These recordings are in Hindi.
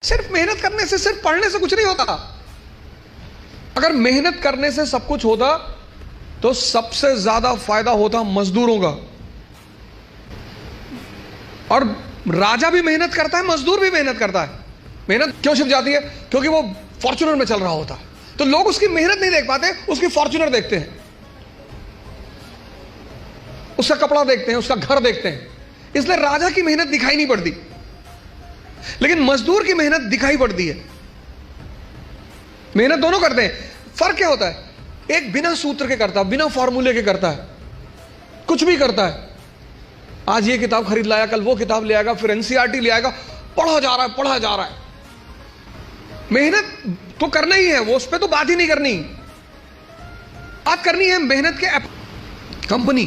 सिर्फ मेहनत करने से, सिर्फ पढ़ने से कुछ नहीं होता। अगर मेहनत करने से सब कुछ होता तो सबसे ज्यादा फायदा होता मजदूरों का। और राजा भी मेहनत करता है, मजदूर भी मेहनत करता है। मेहनत क्यों छिप जाती है? क्योंकि वो फॉर्च्यूनर में चल रहा होता है, तो लोग उसकी मेहनत नहीं देख पाते, उसकी फॉर्च्यूनर देखते हैं, उसका कपड़ा देखते हैं, उसका घर देखते हैं। इसलिए राजा की मेहनत दिखाई नहीं पड़ती, लेकिन मजदूर की मेहनत दिखाई पड़ती है। मेहनत दोनों करते हैं। फर्क क्या होता है? एक बिना सूत्र के करता है, बिना फॉर्मूले के करता है, कुछ भी करता है। आज ये किताब खरीद लाया, कल वो किताब ले आएगा, फिर एनसीईआरटी ले आएगा, पढ़ा जा रहा है, पढ़ा जा रहा है। मेहनत तो करना ही है, वो उस पर तो बात ही नहीं करनी। बात करनी है मेहनत के कंपनी।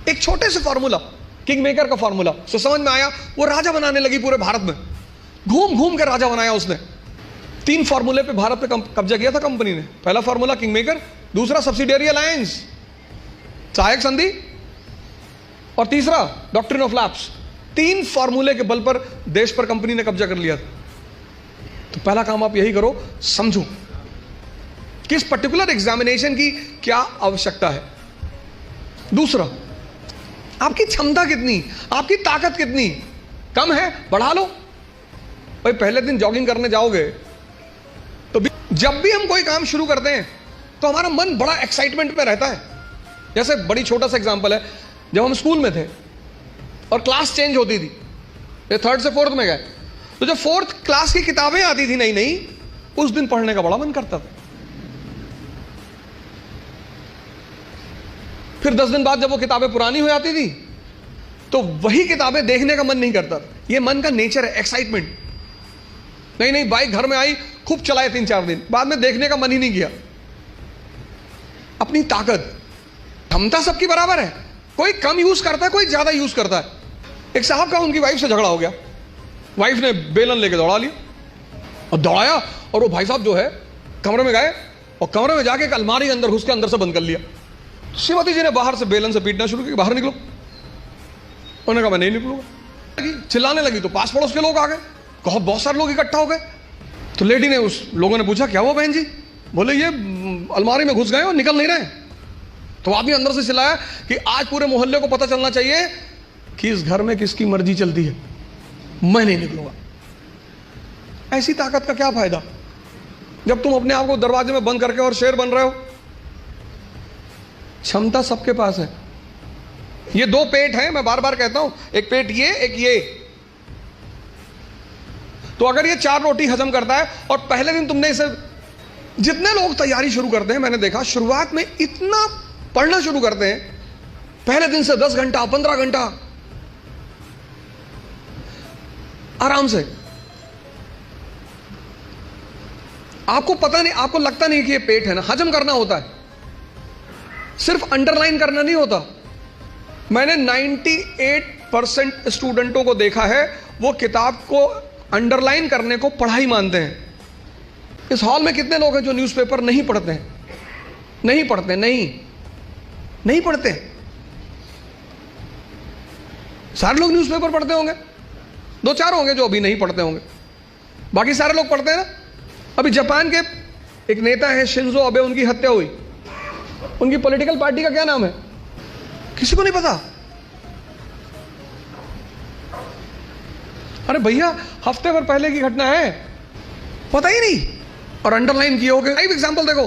एक छोटे से फॉर्मूला, किंग मेकर का फॉर्मूला तो समझ में आया। वो राजा बनाने लगी पूरे भारत में, घूम घूम के राजा बनाया उसने। 3 फॉर्मूले पे भारत पे कब्जा किया था कंपनी ने। पहला फॉर्मूला किंग मेकर, दूसरा सब्सिडियरी अलायंस, सहायक संधि, और तीसरा डॉक्ट्रिन ऑफ लैप्स। 3 फॉर्मूले के बल पर देश पर कंपनी ने कब्जा कर लिया था। तो पहला काम आप यही करो, समझो कि इस पर्टिकुलर एग्जामिनेशन की क्या आवश्यकता है। दूसरा, आपकी क्षमता कितनी, आपकी ताकत कितनी, कम है बढ़ा लो। भाई पहले दिन जॉगिंग करने जाओगे तो जब भी हम कोई काम शुरू करते हैं तो हमारा मन बड़ा एक्साइटमेंट में रहता है। जैसे बड़ी छोटा सा एग्जांपल है, जब हम स्कूल में थे और क्लास चेंज होती थी, ये 3rd से 4th में गए, तो जब 4th क्लास की किताबें आती थी नई नई, उस दिन पढ़ने का बड़ा मन करता था। फिर 10 दिन बाद जब वो किताबें पुरानी हो जाती थी तो वही किताबें देखने का मन नहीं करता। ये मन का नेचर है, एक्साइटमेंट। नहीं बाइक घर में आई, खूब चलाए 3-4 दिन, बाद में देखने का मन ही नहीं किया। अपनी ताकत, क्षमता सबकी बराबर है, कोई कम यूज करता है, कोई ज्यादा यूज करता है। एक साहब का उनकी वाइफ से झगड़ा हो गया, वाइफ ने बेलन लेके दौड़ा लिया और दौड़ाया, और वो भाई साहब जो है कमरे में गए और कमरे में जाके एक अलमारी के अंदर घुस के अंदर से बंद कर लिया। श्रीमती जी ने बाहर से बेलन से पीटना शुरू किया, बाहर निकलो। उन्होंने कहा मैं नहीं निकलूंगा। चिल्लाने लगी तो पास पड़ोस के लोग आ गए, बहुत सारे लोग इकट्ठा हो गए। तो लेडी ने, उस लोगों ने पूछा क्या हुआ बहन जी? बोले ये अलमारी में घुस गए और निकल नहीं रहे। तो आदमी अंदर से चिल्लाया कि आज पूरे मोहल्ले को पता चलना चाहिए कि इस घर में किसकी मर्जी चलती है, मैं नहीं निकलूंगा। ऐसी ताकत का क्या फायदा जब तुम अपने आप को दरवाजे में बंद करके और शेर बन रहे हो। क्षमता सबके पास है। ये 2 पेट हैं, मैं बार बार कहता हूं, एक पेट ये, एक ये। तो अगर ये 4 रोटी हजम करता है और पहले दिन तुमने इसे, जितने लोग तैयारी शुरू करते हैं, मैंने देखा शुरुआत में इतना पढ़ना शुरू करते हैं, पहले दिन से 10 घंटा 15 घंटा आराम से। आपको पता नहीं, आपको लगता नहीं कि ये पेट है ना, हजम करना होता है, सिर्फ अंडरलाइन करना नहीं होता। मैंने 98% स्टूडेंटों को देखा है, वो किताब को अंडरलाइन करने को पढ़ाई मानते हैं। इस हॉल में कितने लोग हैं जो न्यूज़पेपर नहीं पढ़ते हैं? नहीं पढ़ते, नहीं पढ़ते। सारे लोग न्यूज़पेपर पढ़ते होंगे, 2-4 होंगे जो अभी नहीं पढ़ते होंगे, बाकी सारे लोग पढ़ते हैं ना। अभी जापान के एक नेता है शिंजो अबे, उनकी हत्या हुई। उनकी पॉलिटिकल पार्टी का क्या नाम है? किसी को नहीं पता। अरे भैया हफ्ते भर पहले की घटना है, पता ही नहीं, और अंडरलाइन किए हो गए। लाइव एग्जांपल देखो,